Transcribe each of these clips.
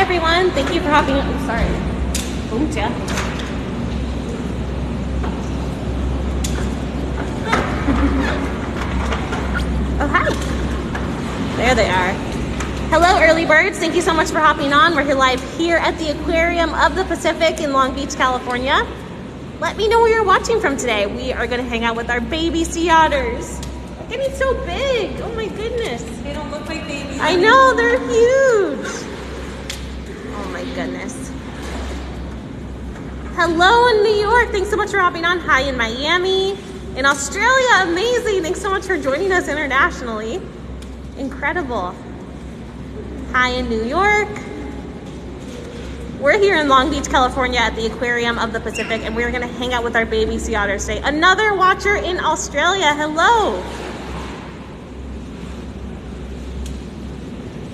everyone. Thank you for hopping on. I'm sorry. Boom, yeah. Oh, hi. There they are. Hello, early birds. Thank you so much for hopping on. We're here live here at the Aquarium of the Pacific in Long Beach, California. Let me know where you're watching from today. We are going to hang out with our baby sea otters. They're getting so big. Oh my goodness. They don't look like babies. I know, they're huge. Oh my goodness. Hello in New York. Thanks so much for hopping on. Hi in Miami. In Australia, amazing. Thanks so much for joining us internationally. Incredible. Hi in New York. We're here in Long Beach, California at the Aquarium of the Pacific, and we're gonna hang out with our baby sea otters today. Another watcher in Australia, hello.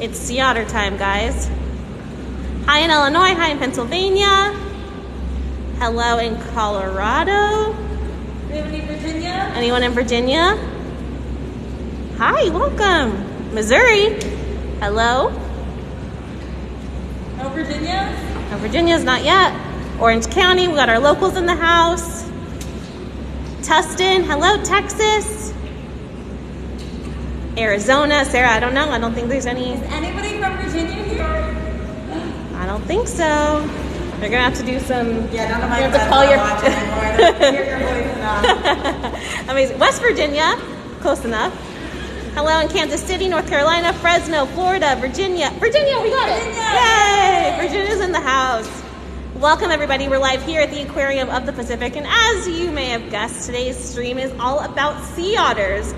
It's sea otter time, guys. Hi in Illinois, hi in Pennsylvania. Hello in Colorado. Do we have any Virginia? Anyone in Virginia? Hi, welcome. Missouri, hello. No Virginia? No, Virginia's not yet. Orange County, we got our locals in the house. Tustin, hello, Texas. Arizona, Sarah, I don't know. I don't think there's any. Is anybody from Virginia here? I don't think so. They're gonna have to do some. Yeah, none of my you have to friends call are your. watching anymore. I don't hear your voice enough. Amazing. West Virginia, close enough. Hello in Kansas City, North Carolina, Fresno, Florida, Virginia. Virginia, we got it. Yay! Virginia's in the house. Welcome everybody. We're live here at the Aquarium of the Pacific, and as you may have guessed, today's stream is all about sea otters,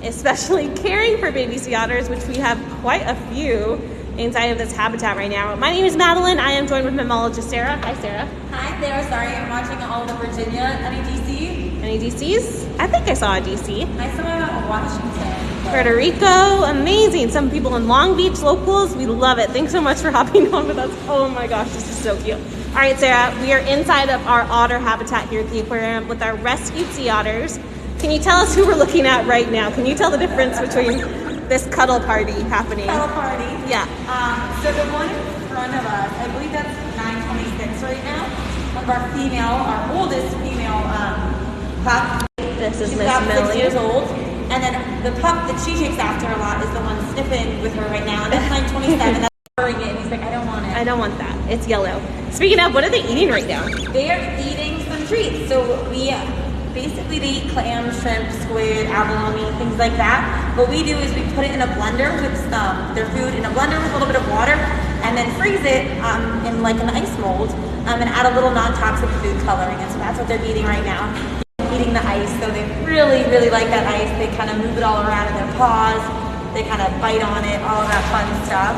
especially caring for baby sea otters, which we have quite a few inside of this habitat right now. My name is Madeline. I am joined with mammalogist Sarah. Hi, Sarah. Hi there. Sorry, I'm watching all the Virginia. Any DC? Any DCs? I think I saw a DC. I saw Washington. Puerto Rico, amazing. Some people in Long Beach, locals, we love it. Thanks so much for hopping on with us. Oh my gosh, this is so cute. All right, Sarah, we are inside of our otter habitat here at the aquarium with our rescued sea otters. Can you tell us who we're looking at right now? Can you tell the difference between this cuddle party happening? Cuddle party. Yeah. So the one in front of us, I believe that's 926 right now. One of our oldest female pup. This is She's Miss about 6 Millie. years old. And then the pup that she takes after a lot is the one sniffing with her right now. And that's 927. That's furring it. And he's like, I don't want it. I don't want that. It's yellow. Speaking of, what are they eating right now? They are eating some treats. So we basically they eat clams, shrimp, squid, abalone, things like that. What we do is we put it in a blender with their food in a blender with a little bit of water, and then freeze it in like an ice mold, and add a little non-toxic food coloring. And so that's what they're eating right now. Eating the ice, so they really, really like that ice. They kind of move it all around in their paws. They kind of bite on it, all of that fun stuff.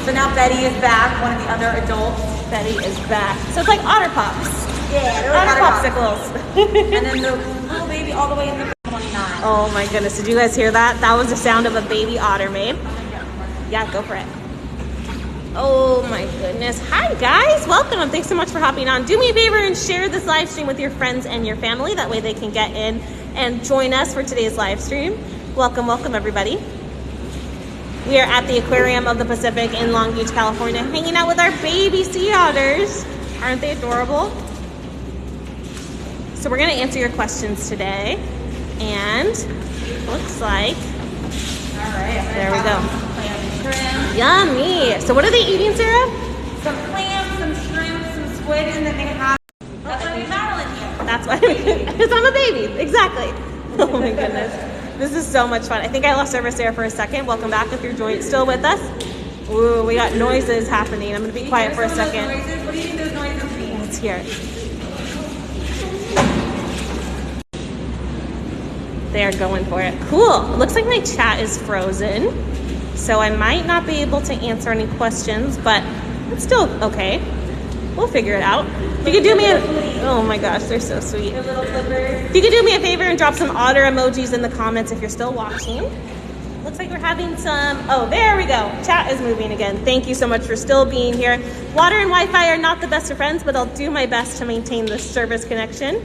So now Betty is back, one of the other adults. Betty is back. So it's like Otter Pops. Yeah, they're Otter like Popsicles. And then the little baby all the way in the 29. Oh my goodness, did you guys hear that? That was the sound of a baby otter, babe. Yeah, go for it. Oh my goodness. Hi guys, welcome. Thanks so much for hopping on. Do me a favor and share this live stream with your friends and your family. That way they can get in and join us for today's live stream. Welcome, welcome everybody. We are at the Aquarium of the Pacific in Long Beach, California, hanging out with our baby sea otters. Aren't they adorable? So we're gonna answer your questions today. And looks like, All right, there we go. Clam and shrimp. Yummy. So what are they eating, Sarah? Some clams, some shrimp, some squid, and then they have. That's why we Madeline here. That's why, because I'm a baby, exactly. Oh my goodness. This is so much fun. I think I lost service there for a second. Welcome back if you're still with us. Ooh, we got noises happening. I'm gonna be quiet for a second. What do you think those noises mean? Let's hear it. They are going for it. Cool. It looks like my chat is frozen, so I might not be able to answer any questions, but it's still okay. We'll figure it out. If you could do me oh my gosh, they're so sweet. They're little clippers. If you could do me a favor and drop some otter emojis in the comments if you're still watching. Looks like we're having some, oh, there we go. Chat is moving again. Thank you so much for still being here. Water and Wi-Fi are not the best of friends, but I'll do my best to maintain the service connection.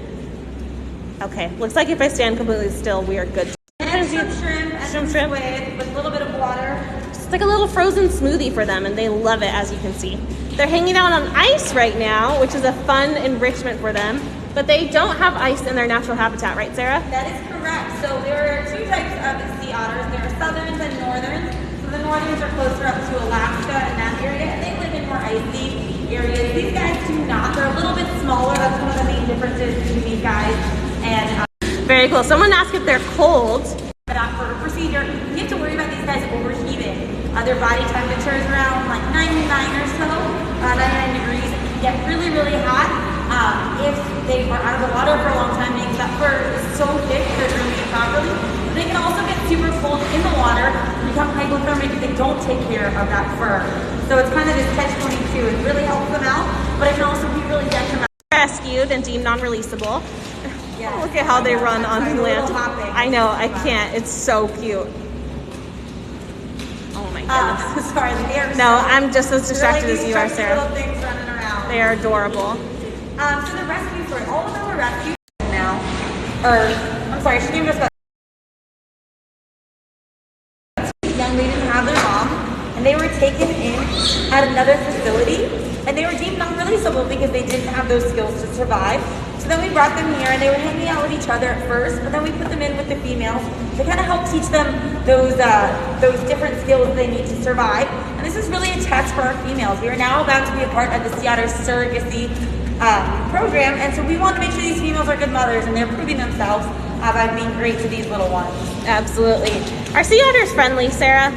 Okay, looks like if I stand completely still, we are good. And some shrimp and some squid with a little bit of water. It's like a little frozen smoothie for them, and they love it, as you can see. They're hanging out on ice right now, which is a fun enrichment for them, but they don't have ice in their natural habitat, right, Sarah? That is correct. So there are two types of sea otters. There are southerns and northerns. So the northerns are closer up to Alaska and that area, and they live in more icy areas. These guys do not. They're a little bit smaller. That's one of the main differences between these guys. And very cool. Someone asked if they're cold. but for a procedure, you have to worry about these guys overheating. Their body temperature is around like 99 or so, 99 degrees. It can get really, really hot if they are out of the water for a long time because that fur is so thick they're grooming it properly. But they can also get super cold in the water and become hypothermic if they don't take care of that fur. So it's kind of this catch-22. It really helps them out, but it can also be really detrimental. Rescued and deemed non-releasable. Yes. Look at how they run on land. Hopping. I know, I can't. It's so cute. Oh my goodness. Sorry, they are No, I'm just as distracted really as you are, little Sarah. things running around. They are adorable. So the rescue story, all of them were rescued now. I'm sorry, she named us about young ladies didn't have their mom, and they were taken in at another facility, and they were deemed non-releasable because they didn't have those skills to survive. So then we brought them here, and they were hanging out with each other at first, but then we put them in with the females to kind of help teach them those different skills they need to survive. And this is really a test for our females. We are now about to be a part of the Sea Otter Surrogacy program, and so we want to make sure these females are good mothers, and they're proving themselves by being great to these little ones. Absolutely. Are sea otters friendly, Sarah?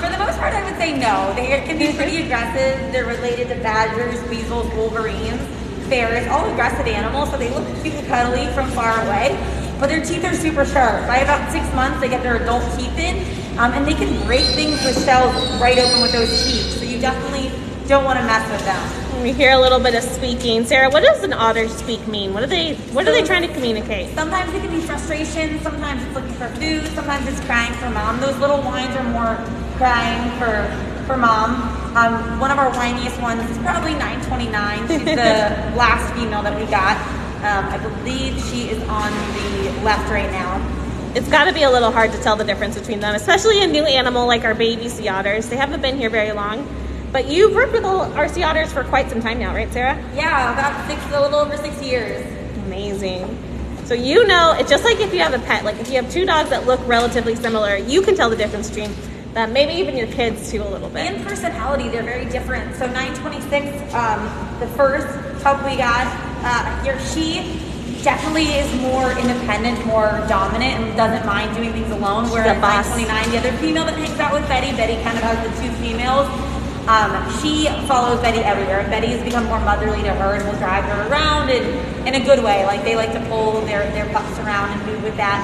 For the most part, I would say no. They can be pretty aggressive. They're related to badgers, weasels, wolverines, bears, all aggressive animals, so they look cute and cuddly from far away, but their teeth are super sharp. By about 6 months, they get their adult teeth in, and they can break things with shells right open with those teeth, so you definitely don't want to mess with them. We hear a little bit of squeaking. Sarah, what does an otter squeak mean? What are they trying to communicate? Sometimes it can be frustration, sometimes it's looking for food, sometimes it's crying for mom. Those little whines are more crying for mom. One of our whiniest ones is probably 929. She's the last female that we got. I believe she is on the left right now. It's got to be a little hard to tell the difference between them, especially a new animal like our baby sea otters. They haven't been here very long. But you've worked with our sea otters for quite some time now, right, Sarah? Yeah, about a little over 6 years. Amazing. So you know, it's just like if you have a pet, like if you have two dogs that look relatively similar, you can tell the difference between them, maybe even your kids too a little bit. And personality, they're very different. So 926, the first pup we got, she definitely is more independent, more dominant, and doesn't mind doing things alone, whereas 929, the other female that hangs out with Betty kind of has the two females. She follows Betty everywhere, and Betty has become more motherly to her and will drive her around in a good way. Like, they like to pull their pups around and move with that.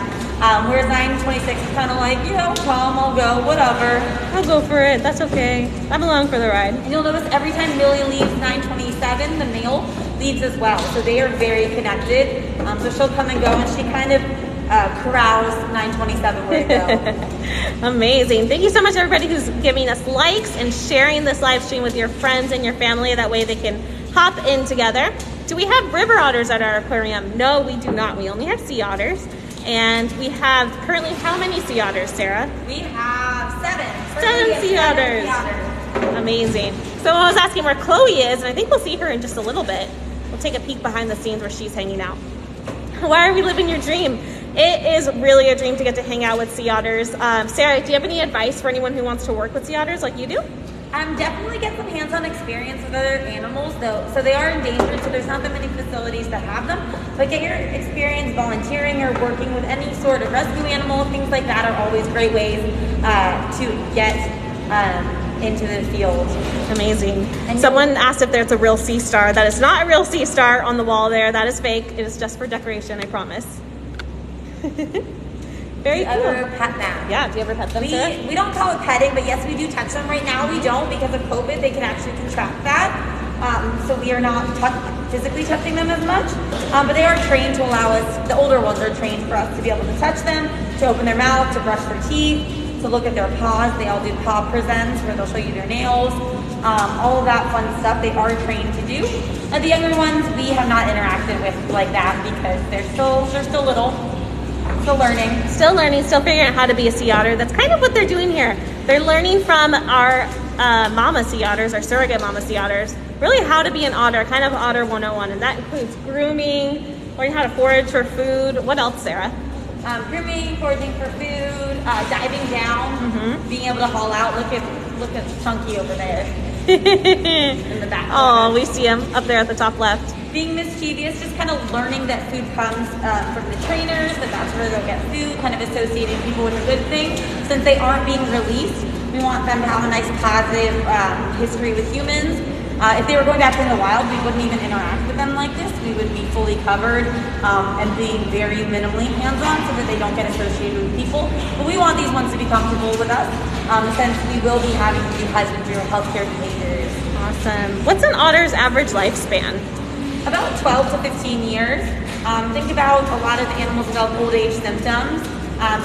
Whereas 926 is kind of like, come, I'll go, whatever. I'll go for it, that's okay. I'm along for the ride. And you'll notice every time Millie leaves 927, the male leaves as well. So they are very connected. So she'll come and go, and she kind of corrals 927 where to go. Amazing. Thank you so much, everybody who's giving us likes and sharing this live stream with your friends and your family. That way they can hop in together. Do we have river otters at our aquarium? No, we do not. We only have sea otters. And we have currently how many sea otters, Sarah? We have 7. 7 sea otters. Amazing. So I was asking where Chloe is, and I think we'll see her in just a little bit. We'll take a peek behind the scenes where she's hanging out. Why are we living your dream? It is really a dream to get to hang out with sea otters. Sarah, do you have any advice for anyone who wants to work with sea otters like you do? Definitely get some hands-on experience with other animals, though. So they are endangered, so there's not that many facilities that have them. But get your experience volunteering or working with any sort of rescue animal. Things like that are always great ways to get into the field. Amazing. And someone asked if there's a real sea star. That is not a real sea star on the wall there. That is fake. It is just for decoration, I promise. Very cool. Do you ever pet them? Yeah, do you ever pet them, Sarah? We don't call it petting, but yes, we do touch them. Right now we don't because of COVID. They can actually contract that. So we are not physically touching them as much. But they are trained to allow us, the older ones are trained for us to be able to touch them, to open their mouth, to brush their teeth, to look at their paws. They all do paw presents where they'll show you their nails. All of that fun stuff they are trained to do. The younger ones we have not interacted with like that because they're still little. Still learning. Still learning, still figuring out how to be a sea otter. That's kind of what they're doing here. They're learning from our mama sea otters, our surrogate mama sea otters, really how to be an otter, kind of Otter 101. And that includes grooming, learning how to forage for food. What else, Sarah? Grooming, foraging for food, diving down, being able to haul out. Look at Chunky over there in the back. Oh, we see him up there at the top left. Being mischievous, just kind of learning that food comes from the trainers, that's where they'll get food, kind of associating people with a good thing. Since they aren't being released, we want them to have a nice positive history with humans. If they were going back in the wild, we wouldn't even interact with them like this. We would be fully covered and being very minimally hands-on so that they don't get associated with people. But we want these ones to be comfortable with us since we will be having to do husbandry or healthcare behaviors. Awesome. What's an otter's average lifespan? About 12 to 15 years. Think about a lot of the animals develop old age symptoms,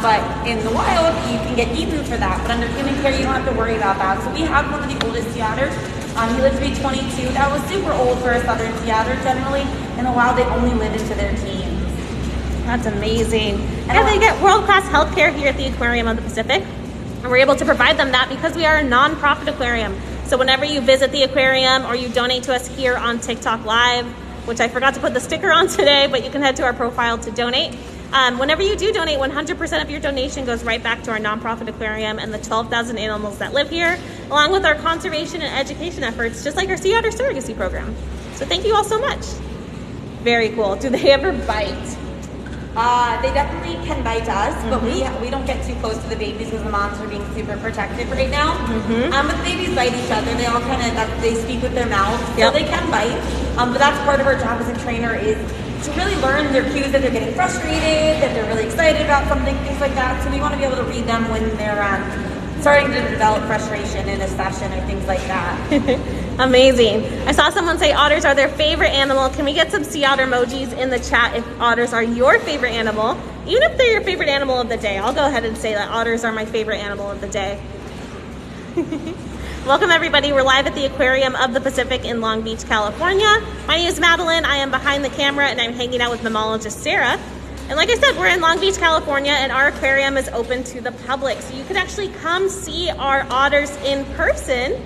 but in the wild, you can get eaten for that. But under human care, you don't have to worry about that. So we have one of the oldest sea otters. He lived to be 22. That was super old for a southern sea otter. Generally, in the wild, they only live into their teens. That's amazing. And they get world-class healthcare here at the Aquarium of the Pacific. And we're able to provide them that because we are a non-profit aquarium. So whenever you visit the aquarium or you donate to us here on TikTok Live, which I forgot to put the sticker on today, but you can head to our profile to donate. Whenever you do donate, 100% of your donation goes right back to our nonprofit aquarium and the 12,000 animals that live here, along with our conservation and education efforts, just like our Sea Otter Surrogacy program. So thank you all so much. Very cool. Do they ever bite? They definitely can bite us, but we don't get too close to the babies because the moms are being super protective right now. But the babies bite each other. They all they speak with their mouths, so they can bite. But that's part of our job as a trainer is to really learn their cues that they're getting frustrated, that they're really excited about something, things like that. So we want to be able to read them when they're starting to develop frustration in a session or things like that. Amazing. I saw someone say otters are their favorite animal. Can we get some sea otter emojis in the chat if otters are your favorite animal? Even if they're your favorite animal of the day, I'll go ahead and say that otters are my favorite animal of the day. Welcome everybody. We're live at the Aquarium of the Pacific in Long Beach, California. My name is Madeline. I am behind the camera and I'm hanging out with mammalogist Sarah. And like I said, we're in Long Beach, California, and our aquarium is open to the public. So you can actually come see our otters in person.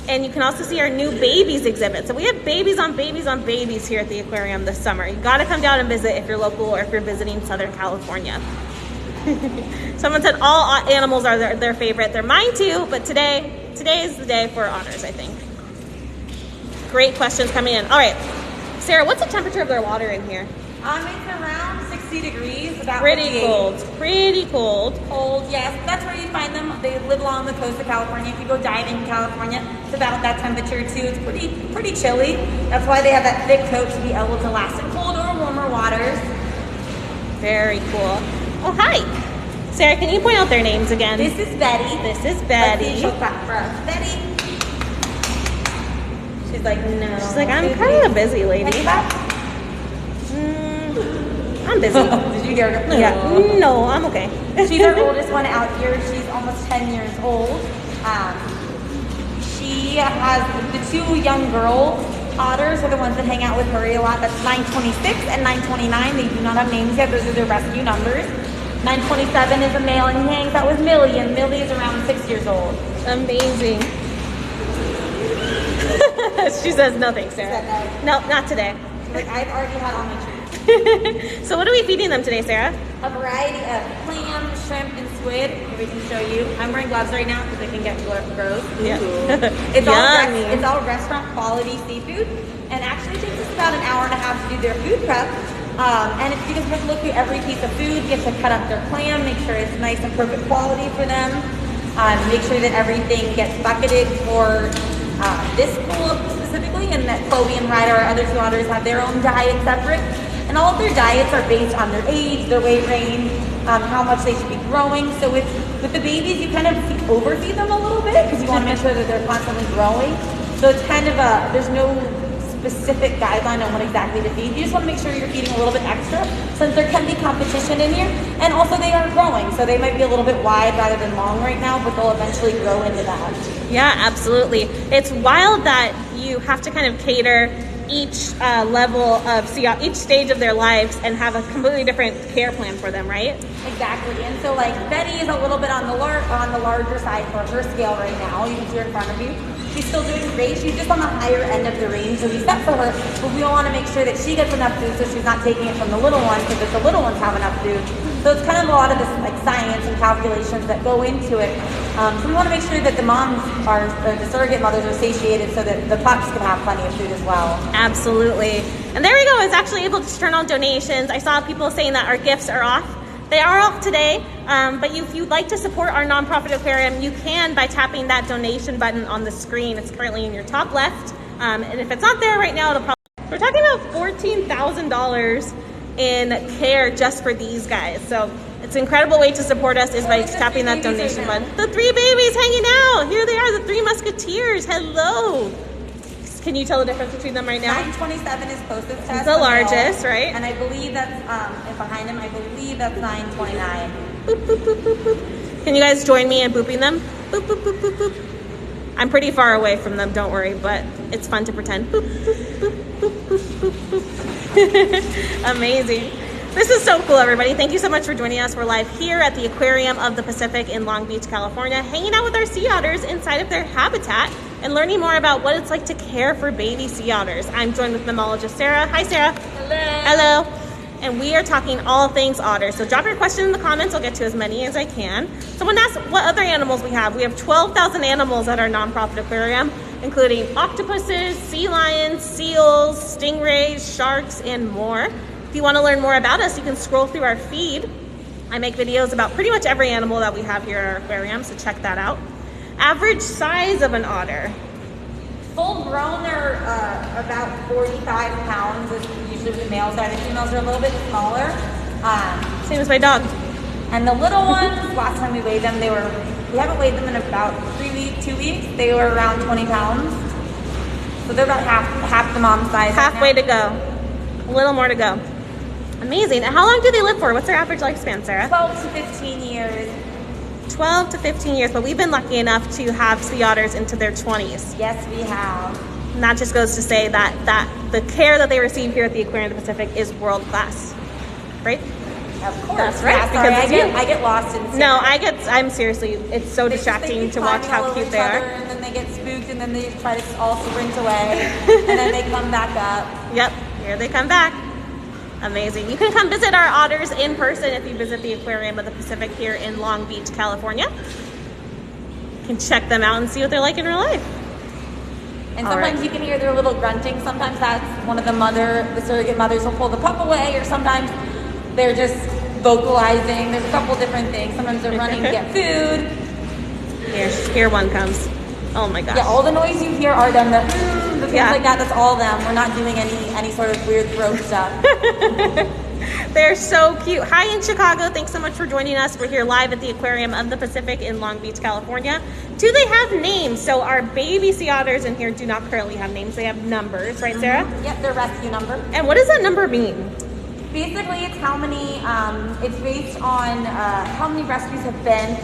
And you can also see our new babies exhibit. So we have babies on babies on babies here at the aquarium this summer. You gotta come down and visit if you're local or if you're visiting Southern California. Someone said all animals are their favorite. They're mine too, but today is the day for otters, I think. Great questions coming in. All right, Sarah, what's the temperature of their water in here? It's around 60 degrees, about pretty cold. Pretty cold. Cold, yes. That's where you find them. They live along the coast of California. If you go diving in California, it's about that temperature too. It's pretty chilly. That's why they have that thick coat to be able to last in cold or warmer waters. Very cool. Oh, hi. Sarah, can you point out their names again? This is Betty. This is Betty. She'll clap for us. Betty. She's like, no. She's like, I'm kind of busy, lady. I'm busy. Did you hear her? Yeah. No, I'm okay. She's our oldest one out here. She's almost 10 years old. She has the two young girl otters are the ones that hang out with her a lot. That's 926 and 929. They do not have names yet. Those are their rescue numbers. 927 is a male and he hangs out with Millie, and Millie is around 6 years old. Amazing. She says no thanks, Sarah. No, not today. She's like, I've already had all my treats. So what are we feeding them today, Sarah? A variety of clam, shrimp, and squid. We can show you. I'm wearing gloves right now because I can get gross. Yeah. It's all restaurant quality seafood, and actually takes us about an hour and a half to do their food prep. And if you just have to look through every piece of food, get to cut up their clam, make sure it's nice and perfect quality for them. Make sure that everything gets bucketed for this pool specifically, and that Chloe and Ryder, our other two otters, have their own diet separate. And all of their diets are based on their age, their weight range, how much they should be growing. So with the babies, you kind of overfeed them a little bit because you want to make sure that they're constantly growing. So it's kind of there's no specific guideline on what exactly to feed. You just want to make sure you're feeding a little bit extra since there can be competition in here. And also they are growing, so they might be a little bit wide rather than long right now, but they'll eventually grow into that. Yeah, absolutely. It's wild that you have to kind of cater each level of each stage of their lives and have a completely different care plan for them, right? Exactly. And so like Betty is a little bit on the larger side for her scale right now. You can see her in front of you. She's still doing great. She's just on the higher end of the range that we set for her, but we want to make sure that she gets enough food so she's not taking it from the little ones, because if the little ones have enough food. So it's kind of a lot of this like science and calculations that go into it. So we want to make sure that the moms are, or the surrogate mothers are satiated so that the pups can have plenty of food as well. Absolutely. And there we go. It's actually able to turn on donations. I saw people saying that our gifts are off. They are off today, but if you'd like to support our nonprofit aquarium, you can by tapping that donation button on the screen. It's currently in your top left, and if it's not there right now, it'll probably... We're talking about $14,000 in care just for these guys. So it's an incredible way to support us is by tapping that donation button. The 3 babies hanging out. Here they are, the 3 musketeers. Hello. Can you tell the difference between them right now? 927 is closest to us. The largest, right? And I believe that's, and behind him, I believe that's 929. Boop, boop, boop, boop, boop. Can you guys join me in booping them? Boop, boop, boop, boop, boop. I'm pretty far away from them, don't worry, but it's fun to pretend. Boop, boop, boop, boop, boop, boop, boop. Amazing. This is so cool, everybody. Thank you so much for joining us. We're live here at the Aquarium of the Pacific in Long Beach, California, hanging out with our sea otters inside of their habitat and learning more about what it's like to care for baby sea otters. I'm joined with mammalogist Sarah. Hi, Sarah. Hello. Hello. And we are talking all things otters. So drop your question in the comments. I'll get to as many as I can. Someone asked what other animals we have. We have 12,000 animals at our nonprofit aquarium, including octopuses, sea lions, seals, stingrays, sharks, and more. If you want to learn more about us, you can scroll through our feed. I make videos about pretty much every animal that we have here at our aquarium, so check that out. Average size of an otter. Full grown, they're about 45 pounds is usually what the males are. The females are a little bit smaller. Same as my dog. And the little ones, last time we weighed them, we haven't weighed them in about 2 weeks. They were around 20 pounds. So they're about half the mom size. Halfway to go. A little more to go. Amazing. And how long do they live for? What's their average lifespan, Sarah? 12 to 15 years. 12 to 15 years, but we've been lucky enough to have sea otters into their 20s. Yes, we have. And that just goes to say that the care that they receive here at the Aquarium of the Pacific is world class, right? Of course. That's right. Yeah, sorry, I get lost in. No, I'm seriously, it's so distracting to watch how cute they are. And then they get spooked, and then they try to all sprint away, and then they come back up. Yep, here they come back. Amazing. You can come visit our otters in person if you visit the Aquarium of the Pacific here in Long Beach, California. You can check them out and see what they're like in real life. And sometimes you can hear their little grunting. Sometimes that's one of the surrogate mothers will pull the pup away, or sometimes they're just vocalizing. There's a couple different things. Sometimes they're running to get food. Here one comes. Oh my gosh. Yeah, all the noise you hear are them, the things like that, that's all them. We're not doing any sort of weird throat stuff. They're so cute. Hi in Chicago. Thanks so much for joining us. We're here live at the Aquarium of the Pacific in Long Beach, California. Do they have names? So our baby sea otters in here do not currently have names. They have numbers, right, Sarah? Yep, their rescue number. And what does that number mean? Basically, it's how many, it's based on how many rescues have been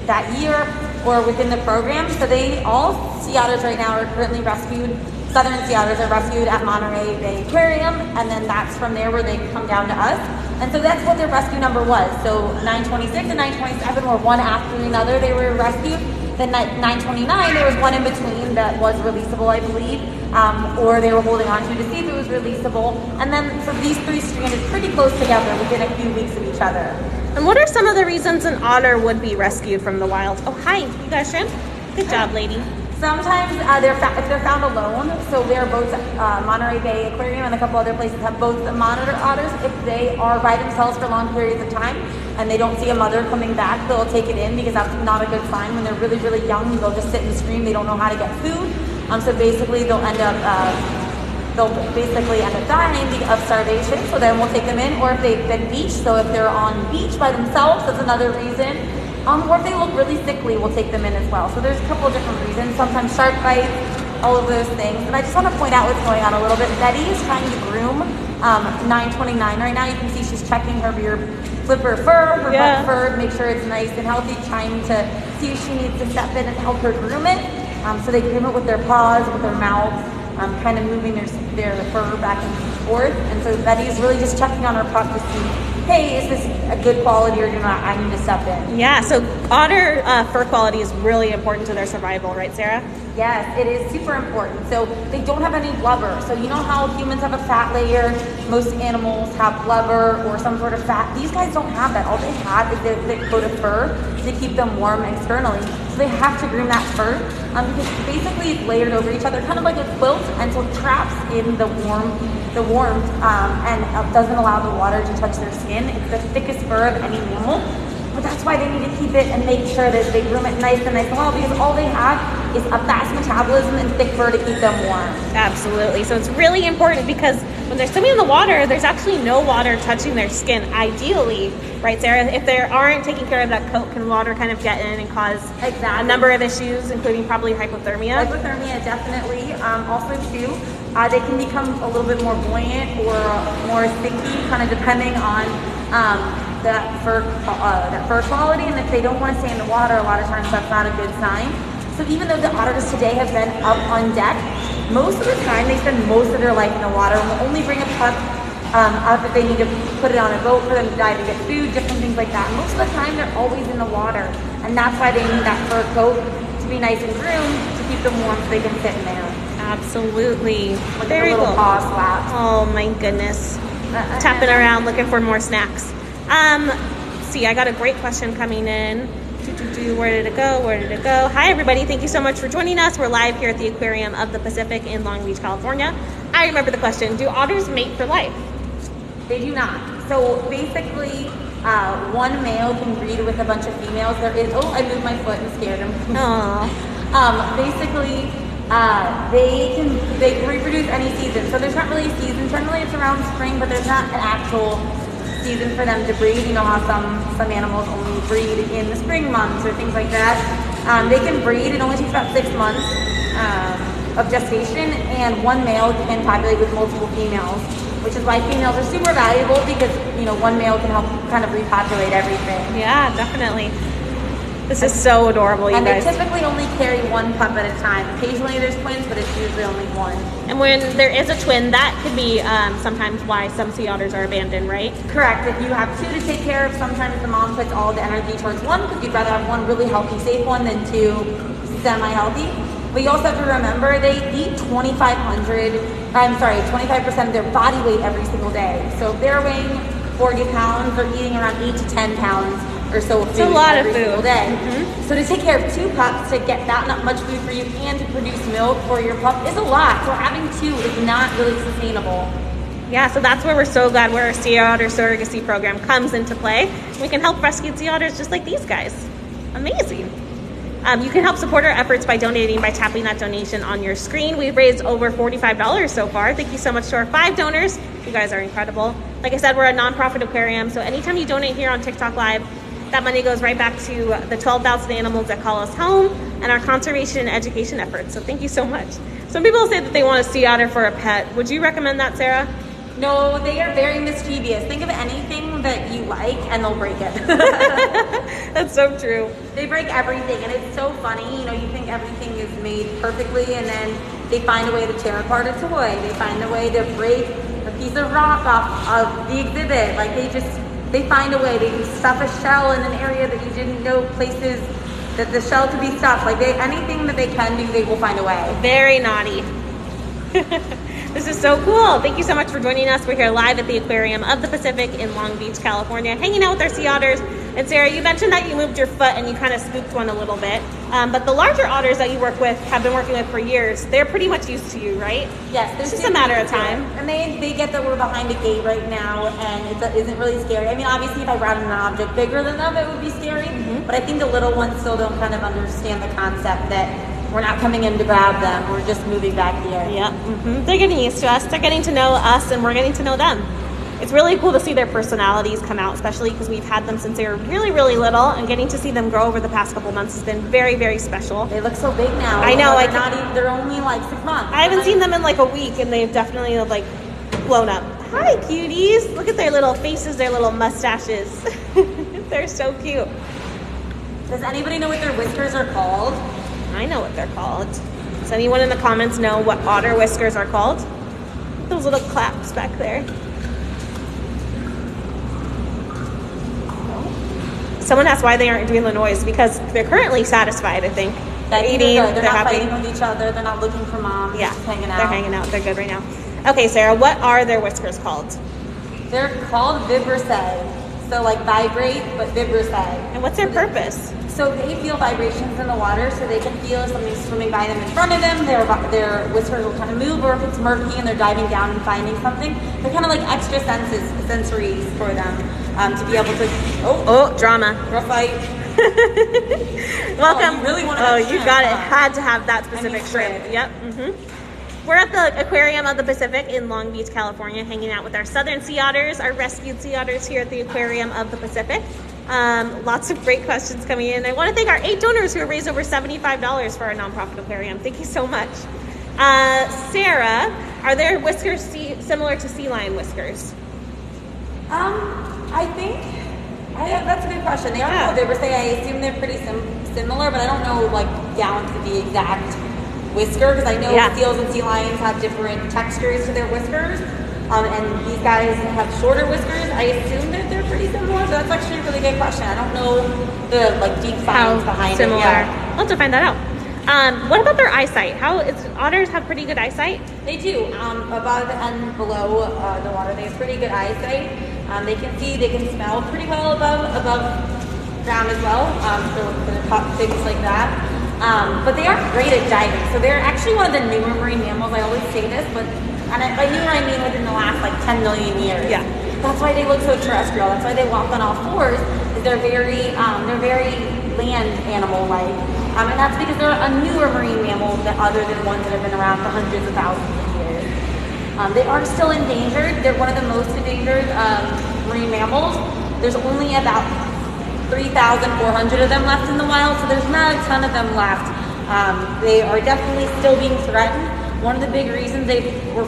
that year or within the program. So all sea otters right now are currently rescued. Southern sea otters are rescued at Monterey Bay Aquarium, and then that's from there where they come down to us. And so that's what their rescue number was. So 926 and 927 were one after another they were rescued. Then 929, there was one in between that was releasable, I believe, or they were holding on to see if it was releasable. And then so these 3 stranded pretty close together within a few weeks of each other. And what are some of the reasons an otter would be rescued from the wild? Oh, hi. You got a shrimp? Good job, lady. Sometimes if they're found alone, so they're both Monterey Bay Aquarium and a couple other places have both the monitor otters. If they are by themselves for long periods of time and they don't see a mother coming back, they'll take it in because that's not a good sign. When they're really, really young, they'll just sit and scream. They don't know how to get food. So basically they'll basically end up dying of starvation. So then we'll take them in, or if they've been beached. So if they're on beach by themselves, that's another reason. Or if they look really sickly, we'll take them in as well. So there's a couple of different reasons. Sometimes shark bites, all of those things. And I just want to point out what's going on a little bit. Betty is trying to groom 929 right now. You can see she's checking her rear flipper fur, her butt fur, make sure it's nice and healthy, trying to see if she needs to step in and help her groom it. So they groom it with their paws, with their mouths. kind of moving their fur back and forth. And so Betty's really just checking on her pup to see, hey, is this a good quality or not? I need to step in. Yeah, so otter fur quality is really important to their survival, right, Sarah? Yes, it is super important. So they don't have any blubber. So you know how humans have a fat layer? Most animals have blubber or some sort of fat. These guys don't have that. All they have is their coat of fur to keep them warm externally. So they have to groom that fur because basically it's layered over each other, kind of like a quilt, and so it traps in the warmth and doesn't allow the water to touch their skin. It's the thickest fur of any mammal. But that's why they need to keep it and make sure that they groom it nice and well, because all they have is a fast metabolism and thick fur to keep them warm. Absolutely. So it's really important because when they're swimming in the water, there's actually no water touching their skin, ideally, right, Sarah? If they aren't taking care of that coat, can water kind of get in and cause a number of issues, including probably hypothermia? Hypothermia, definitely. Also, too, they can become a little bit more buoyant or more sticky, kind of depending on that fur quality. And if they don't want to stay in the water, a lot of times that's not a good sign. So even though the otters today have been up on deck, most of the time they spend most of their life in the water and will only bring a pup out if they need to put it on a boat for them to dive and get food, different things like that. Most of the time they're always in the water, and that's why they need that fur coat to be nice and groomed to keep them warm so they can sit in there. Absolutely. Like Very a little cool. paw slap. Oh my goodness. Tapping around looking for more snacks. See, I got a great question coming in. Where did it go? Where did it go? Hi, everybody. Thank you so much for joining us. We're live here at the Aquarium of the Pacific in Long Beach, California. I remember the question. Do otters mate for life? They do not. So basically, one male can breed with a bunch of females. There is, oh, I moved my foot and scared him. Basically, they reproduce any season. So there's not really a season. Generally, it's around spring, but there's not an actual season for them to breed. You know how some animals only breed in the spring months or things like that. They can breed. It only takes about 6 months of gestation, and one male can populate with multiple females, which is why females are super valuable because, you know, one male can help kind of repopulate everything. Yeah, definitely. This is so adorable, you guys. And they typically only carry one pup at a time. Occasionally there's twins, but it's usually only one. And when there is a twin, that could be sometimes why some sea otters are abandoned, right? Correct. If you have two to take care of, sometimes the mom puts all the energy towards one because you'd rather have one really healthy, safe one than two semi-healthy. But you also have to remember they eat 25% of their body weight every single day. So if they're weighing 40 pounds, they're eating around 8 to 10 pounds or so of food every single day. Mm-hmm. So to take care of two pups, to get that not much food for you and to produce milk for your pup is a lot. So having two is not really sustainable. Yeah, so that's where we're so glad where our Sea Otter Surrogacy program comes into play. We can help rescue sea otters just like these guys. Amazing. You can help support our efforts by donating by tapping that donation on your screen. We've raised over $45 so far. Thank you so much to our 5 donors. You guys are incredible. Like I said, we're a nonprofit aquarium, so anytime you donate here on TikTok Live, that money goes right back to the 12,000 animals that call us home and our conservation and education efforts. So thank you so much. Some people say that they want a sea otter for a pet. Would you recommend that, Sarah? No, they are very mischievous. Think of anything that you like and they'll break it. That's so true. They break everything, and it's so funny. You know, you think everything is made perfectly, and then they find a way to tear apart a toy. They find a way to break a piece of rock off of the exhibit. Like they find a way. They can stuff a shell in an area that you didn't know places that the shell could be stuffed. Like anything that they can do, they will find a way. Very naughty. This is so cool. Thank you so much for joining us. We're here live at the Aquarium of the Pacific in Long Beach, California, hanging out with our sea otters. And Sarah, you mentioned that you moved your foot and you kind of spooked one a little bit. But the larger otters that you work with, have been working with for years, they're pretty much used to you, right? Yes. It's just a matter of time. And they get that we're behind a gate right now, and it isn't really scary. I mean, obviously, if I brought in an object bigger than them, it would be scary. Mm-hmm. But I think the little ones still don't kind of understand the concept that we're not coming in to grab them. We're just moving back here. Yeah. Mm-hmm. They're getting used to us. They're getting to know us, and we're getting to know them. It's really cool to see their personalities come out, especially because we've had them since they were really, really little, and getting to see them grow over the past couple months has been very, very special. They look so big now. I know. They're only like 6 months. I haven't seen them in like a week, and they've definitely like blown up. Hi, cuties. Look at their little faces, their little mustaches. They're so cute. Does anybody know what their whiskers are called? I know what they're called. Does anyone in the comments know what otter whiskers are called? Those little claps back there. Someone asked why they aren't doing the noise, because they're currently satisfied, I think. They're eating, they're not happy. fighting with each other, they're not looking for mom, Yeah, just hanging out. they're hanging out, they're good right now. Okay, Sarah, what are their whiskers called? They're called vibrissae. So like vibrate, but vibrissae. And what's their purpose? So they feel vibrations in the water, so they can feel if something's swimming by them in front of them, their whiskers will kind of move, or if it's murky and they're diving down and finding something, they're kind of like extra sensories for them to be able to, Oh, drama. Real fight. Welcome. You really wanted you shrimp, got it. huh? Had to have that specific shrimp. squid. Yep. We're at the Aquarium of the Pacific in Long Beach, California, hanging out with our southern sea otters, our rescued sea otters here at the Aquarium of the Pacific. Lots of great questions coming in. I want to thank our 8 donors who have raised over $75 for our nonprofit aquarium. Thank you so much. Sarah, are their whiskers similar to sea lion whiskers? I think that's a good question. They are called vibrissae. I assume they're pretty similar, but I don't know like down to the exact whisker, because I know seals and sea lions have different textures to their whiskers, and these guys have shorter whiskers. I assume that they're pretty similar, so that's actually a really good question. I don't know the like deep science behind similar. it. Yeah. I'll have to find that out. What about their eyesight? Otters have pretty good eyesight? They do. Above and below the water, they have pretty good eyesight. They can see, they can smell pretty well above ground as well, for the top things like that. But they aren't great at diving. So they're actually one of the newer marine mammals. I always say this, but by newer I mean within the last like 10 million years. Yeah. That's why they look so terrestrial. That's why they walk on all fours. Is they're very land animal-like. And that's because they're a newer marine mammal other than ones that have been around for hundreds of thousands of years. They are still endangered. They're one of the most endangered marine mammals. There's only about 3,400 of them left in the wild, so there's not a ton of them left. They are definitely still being threatened. One of the big reasons they were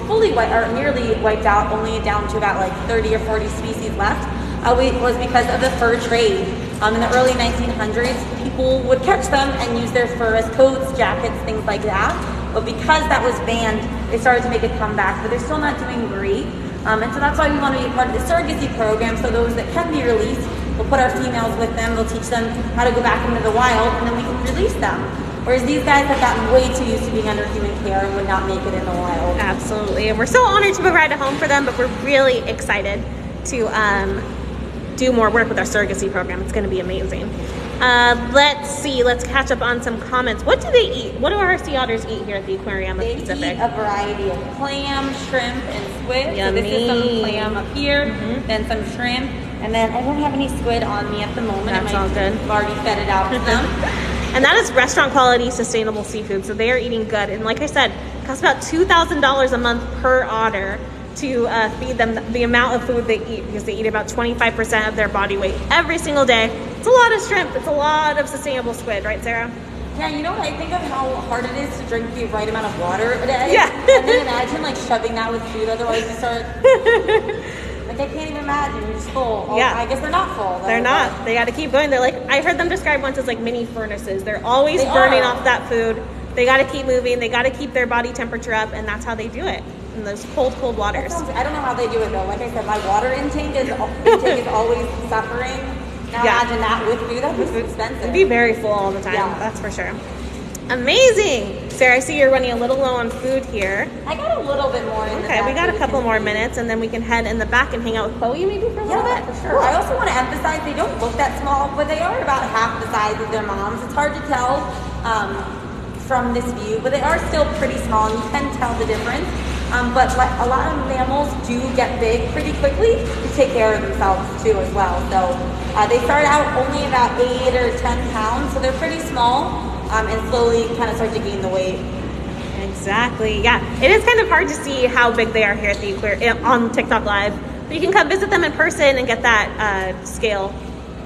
nearly wiped out, only down to about like 30 or 40 species left, was because of the fur trade. In the early 1900s, people would catch them and use their fur as coats, jackets, things like that. But because that was banned, they started to make a comeback, but they're still not doing great. And so that's why we want to be part of the surrogacy program, so those that can be released, we'll put our females with them, we'll teach them how to go back into the wild, and then we can release them. Whereas these guys have gotten way too used to being under human care and would not make it in the wild. Absolutely. And we're so honored to provide a home for them, but we're really excited to do more work with our surrogacy program. It's going to be amazing. Let's see. Let's catch up on some comments. What do they eat? What do our sea otters eat here at the Aquarium of the Pacific? They eat a variety of clam, shrimp, and squid. Yummy. So this is some clam up here, then some shrimp, and then I don't have any squid on me at the moment. That's all good. I've already fed it out to them. And that is restaurant quality, sustainable seafood. So they are eating good. And like I said, it costs about $2,000 a month per otter to feed them the amount of food they eat, because they eat about 25% of their body weight every single day. It's a lot of shrimp. It's a lot of sustainable squid, right, Sarah? Yeah, you know what? I think of how hard it is to drink the right amount of water a day. Yeah. And then imagine like shoving that with food, otherwise you start... Like I can't even imagine, you're just full. Well, Yeah. I guess they're not full. Though, They're not. They got to keep going. They're like, I heard them described once as like mini furnaces. They're always burning off that food. They got to keep moving. They got to keep their body temperature up, and that's how they do it in those cold waters. I don't know how they do it though. Like I said, my water intake is always suffering. Now imagine that with food. That was expensive. It'd be very full all the time. Yeah. That's for sure. Amazing. Sarah, I see you're running a little low on food here. I got a little bit more in the Okay, back we got a that couple can more see. minutes, and then we can head in the back and hang out with Chloe maybe for a little bit. For sure. I also want to emphasize they don't look that small, but they are about half the size of their moms. It's hard to tell from this view, but they are still pretty small, and you can tell the difference. But a lot of mammals do get big pretty quickly to take care of themselves too as well. So they start out only about 8 or 10 pounds, so they're pretty small, and slowly kind of start to gain the weight. Exactly. Yeah, it is kind of hard to see how big they are here at the Aquarium on TikTok Live, but you can come visit them in person and get that scale.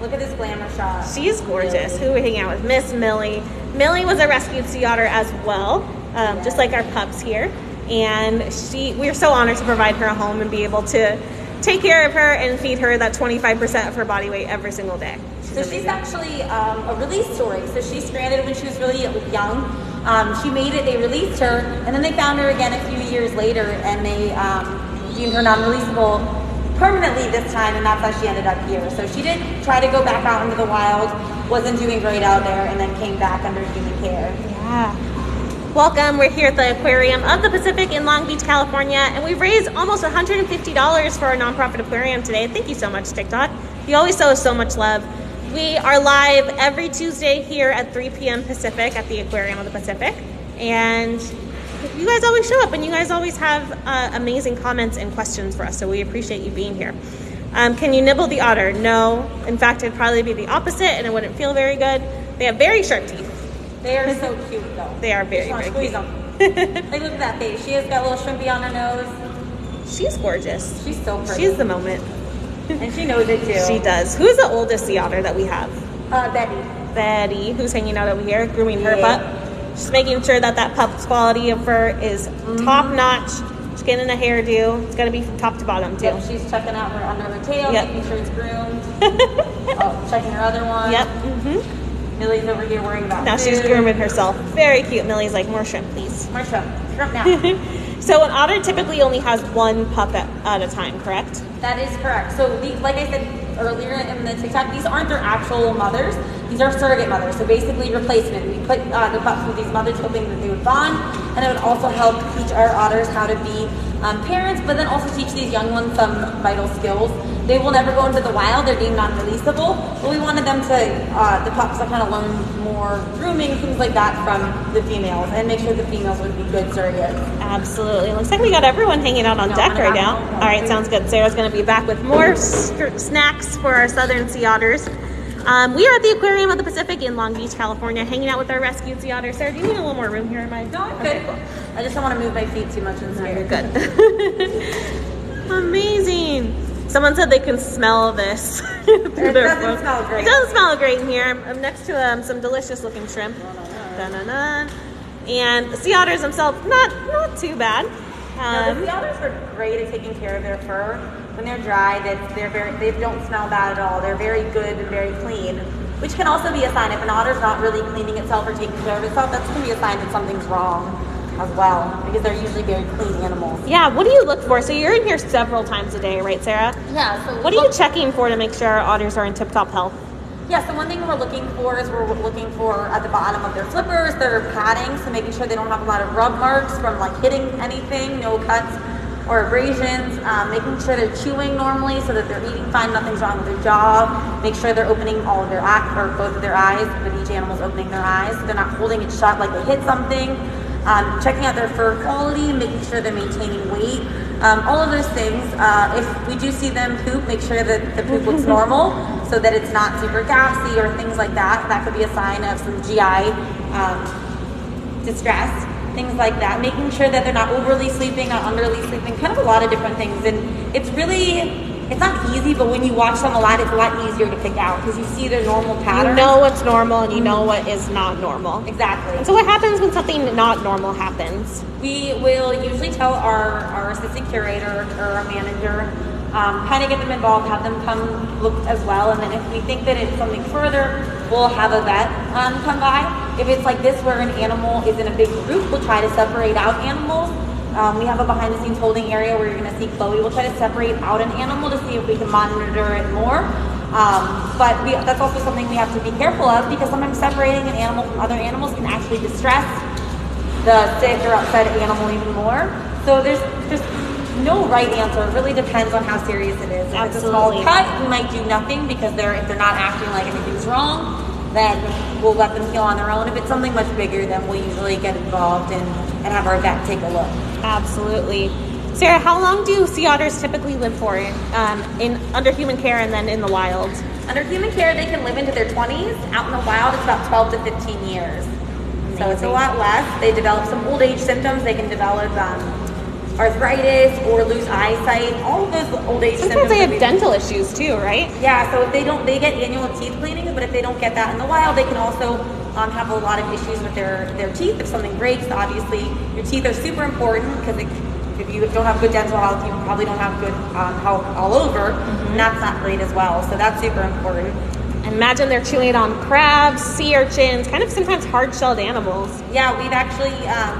Look at this glamour shot. She's gorgeous. Who are we hanging out with? Miss Millie. Millie was a rescued sea otter as well, just like our pups here. And we are so honored to provide her a home and be able to take care of her and feed her that 25% of her body weight every single day. She's actually a release story. So she stranded when she was really young. She made it, they released her, and then they found her again a few years later, and they deemed her non-releasable permanently this time, and that's how she ended up here. So she did try to go back out into the wild, wasn't doing great out there, and then came back under human care. Yeah. Welcome. We're here at the Aquarium of the Pacific in Long Beach, California, and we've raised almost $150 for our nonprofit aquarium today. Thank you so much, TikTok. You always show us so much love. We are live every Tuesday here at 3 p.m. Pacific at the Aquarium of the Pacific, and you guys always show up, and you guys always have amazing comments and questions for us, so we appreciate you being here. Can you nibble the otter? No. In fact, it'd probably be the opposite, and it wouldn't feel very good. They have very sharp teeth. They are so cute, though. They are very, very cute. Like, look at that face. She has got a little shrimpy on her nose. She's gorgeous. She's so pretty. She's the moment. And she knows it, too. She does. Who's the oldest sea otter that we have? Betty. Who's hanging out over here, grooming her pup. Just making sure that pup's quality of fur is top-notch. She's getting a hairdo. It's got to be from top to bottom, too. Yep, she's checking out her under her tail, making sure it's groomed. Checking her other one. Yep. Millie's over here worrying about now food. She's grooming herself. Very cute. Millie's like, more shrimp, please. More shrimp. Shrimp now. So an otter typically only has one pup at a time, correct? That is correct. So like I said earlier in the TikTok, these aren't their actual mothers. These are surrogate mothers. So basically replacement. We put the pups with these mothers hoping that they would bond, and it would also help teach our otters how to be parents, but then also teach these young ones some vital skills. They will never go into the wild. They're deemed non-releasable, but we wanted them to, the pups to kind of learn more grooming, things like that from the females, and make sure the females would be good surrogates. Absolutely. Looks like we got everyone hanging out on deck right now. All right, sounds good. Sarah's going to be back with more snacks for our southern sea otters. We are at the Aquarium of the Pacific in Long Beach, California, hanging out with our rescued sea otters. Sarah, do you need a little more room here in my... No, I'm good. Cool. I just don't want to move my feet too much in here. You're good. Amazing. Someone said they can smell this. It doesn't smell great. It doesn't smell great in here. I'm next to some delicious looking shrimp. Dun-dun-dun. And the sea otters themselves, not too bad. No, the sea otters are great at taking care of their fur. When they're dry, they don't smell bad at all. They're very good and very clean, which can also be a sign if an otter's not really cleaning itself or taking care of itself. That's going to be a sign that something's wrong as well, because they're usually very clean animals. Yeah, what do you look for? So you're in here several times a day, right, Sarah? Yeah. So what are you checking for to make sure our otters are in tip-top health? Yeah, so one thing we're looking for is we're looking for at the bottom of their flippers, their padding, so making sure they don't have a lot of rub marks from like hitting anything, no cuts or abrasions, making sure they're chewing normally so that they're eating fine, nothing's wrong with their jaw, make sure they're opening all of their eyes, or both of their eyes, with each animal's opening their eyes, so they're not holding it shut like they hit something, checking out their fur quality, making sure they're maintaining weight, all of those things. If we do see them poop, make sure that the poop looks normal, so that it's not super gassy or things like that. That could be a sign of some GI distress, things like that. Making sure that they're not overly sleeping, not underly sleeping, kind of a lot of different things. And it's not easy, but when you watch them a lot, it's a lot easier to pick out because you see their normal patterns. You know what's normal and you know what is not normal. Exactly. And so what happens when something not normal happens? We will usually tell our assistant curator or our manager, kind of get them involved, have them come look as well, and then if we think that it's something further, we'll have a vet come by. If it's like this where an animal is in a big group, we'll try to separate out animals. We have a behind the scenes holding area where you're going to see Chloe. We'll try to separate out an animal to see if we can monitor it more. But that's also something we have to be careful of, because sometimes separating an animal from other animals can actually distress the sick or upset animal even more. So there's no right answer. It really depends on how serious it is. If it's a small cut, we might do nothing because if they're not acting like anything's wrong, then we'll let them heal on their own. If it's something much bigger, then we'll usually get involved and have our vet take a look. Absolutely. Sarah, how long do sea otters typically live for under human care and then in the wild? Under human care, they can live into their 20s. Out in the wild, it's about 12 to 15 years. Amazing. So it's a lot less. They develop some old age symptoms. They can develop arthritis or lose eyesight, all of those old age symptoms. Sometimes they have dental issues too, right? Yeah, so if they get annual teeth cleanings, but if they don't get that in the wild, they can also have a lot of issues with their teeth. If something breaks, obviously your teeth are super important, because if you don't have good dental health, you probably don't have good health all over, and that's not great as well. So that's super important. Imagine they're chewing on crabs, sea urchins, kind of sometimes hard-shelled animals. Yeah, we've actually,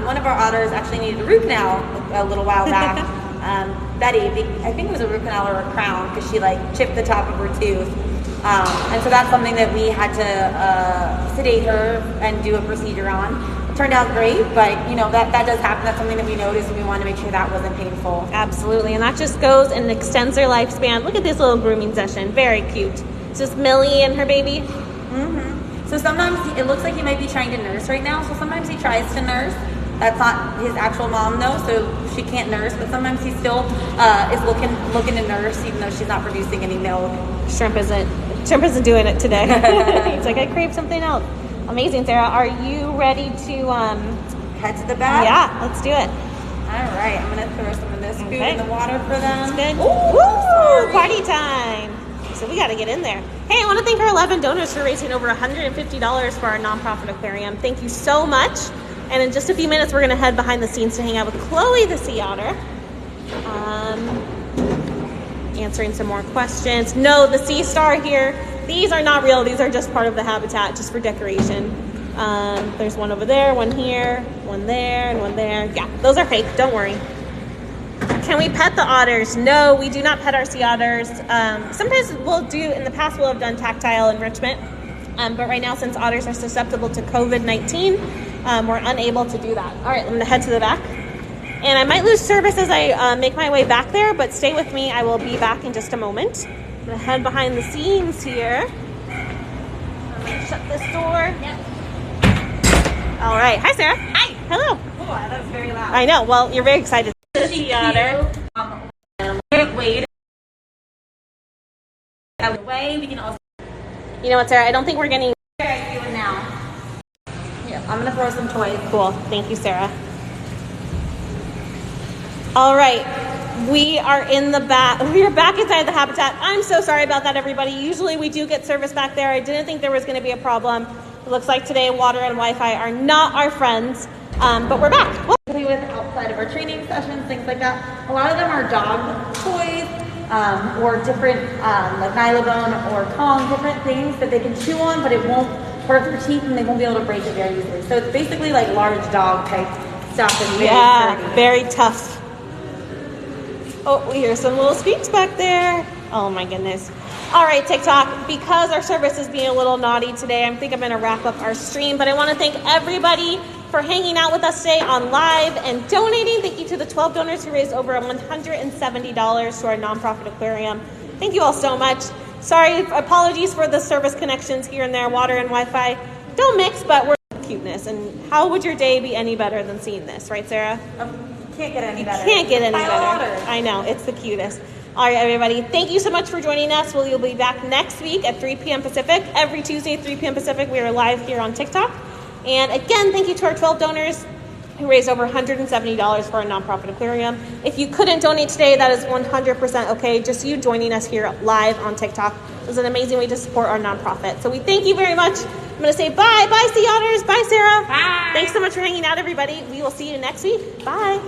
one of our otters actually needed a root canal a little while back. Betty, I think it was a root canal or a crown because she like chipped the top of her tooth. And so that's something that we had to sedate her and do a procedure on. It turned out great, but you know, that does happen. That's something that we noticed, and we wanted to make sure that wasn't painful. Absolutely, and that just goes and extends their lifespan. Look at this little grooming session, very cute. It's just Millie and her baby. Mm-hmm. So sometimes it looks like he might be trying to nurse right now, so sometimes he tries to nurse. That's not his actual mom though, so she can't nurse, but sometimes he still is looking to nurse even though she's not producing any milk. Shrimp isn't doing it today. He's like, I crave something else. Amazing, Sarah. Are you ready to head to the bath? Yeah, let's do it. All right, I'm gonna throw some of this food in the water for them. Good. Ooh, party time. So we got to get in there. Hey, I want to thank our 11 donors for raising over $150 for our nonprofit aquarium. Thank you so much. And in just a few minutes, we're going to head behind the scenes to hang out with Chloe, the sea otter. Answering some more questions. No, the sea star here, these are not real. These are just part of the habitat, just for decoration. There's one over there, one here, one there, and one there. Yeah, those are fake. Don't worry. Can we pet the otters? No, we do not pet our sea otters. Sometimes in the past we'll have done tactile enrichment, but right now since otters are susceptible to COVID-19, we're unable to do that. All right, I'm gonna head to the back. And I might lose service as I make my way back there, but stay with me, I will be back in just a moment. I'm gonna head behind the scenes here. I'm gonna shut this door. Yep. All right, hi Sarah. Hi. Hello. Oh, that was very loud. I know, well, you're very excited. Sea otter. Wait. Out of the way, we can also. You know what, Sarah? I don't think we're getting. What are you doing now? Yeah, I'm gonna throw some toys. Cool. Thank you, Sarah. All right, we are in the back. We are back inside the habitat. I'm so sorry about that, everybody. Usually we do get service back there. I didn't think there was going to be a problem. It looks like today water and Wi-Fi are not our friends, but we're back. Play with outside of our training sessions, things like that. A lot of them are dog toys or different like nylabone or Kong, different things that they can chew on, but it won't hurt their teeth and they won't be able to break it very easily. So it's basically like large dog type stuff. And very tough. Oh, we hear some little squeaks back there. Oh my goodness. All right, TikTok, because our service is being a little naughty today, I think I'm gonna wrap up our stream, but I wanna thank everybody for hanging out with us today on live and donating. Thank you to the 12 donors who raised over $170 to our nonprofit aquarium. Thank you all so much. Sorry, apologies for the service connections here and there, water and Wi-Fi. Don't mix, but we're cuteness. And how would your day be any better than seeing this, right, Sarah? Can't get any better. Can't get any better. Otters. I know, it's the cutest. All right, everybody, thank you so much for joining us. We'll be back next week at 3 p.m. Pacific. Every Tuesday at 3 p.m. Pacific, we are live here on TikTok. And again, thank you to our 12 donors who raised over $170 for our nonprofit aquarium. If you couldn't donate today, that is 100% okay. Just you joining us here live on TikTok is an amazing way to support our nonprofit. So we thank you very much. I'm going to say bye. Bye, Sea Otters. Bye, Sarah. Bye. Thanks so much for hanging out, everybody. We will see you next week. Bye.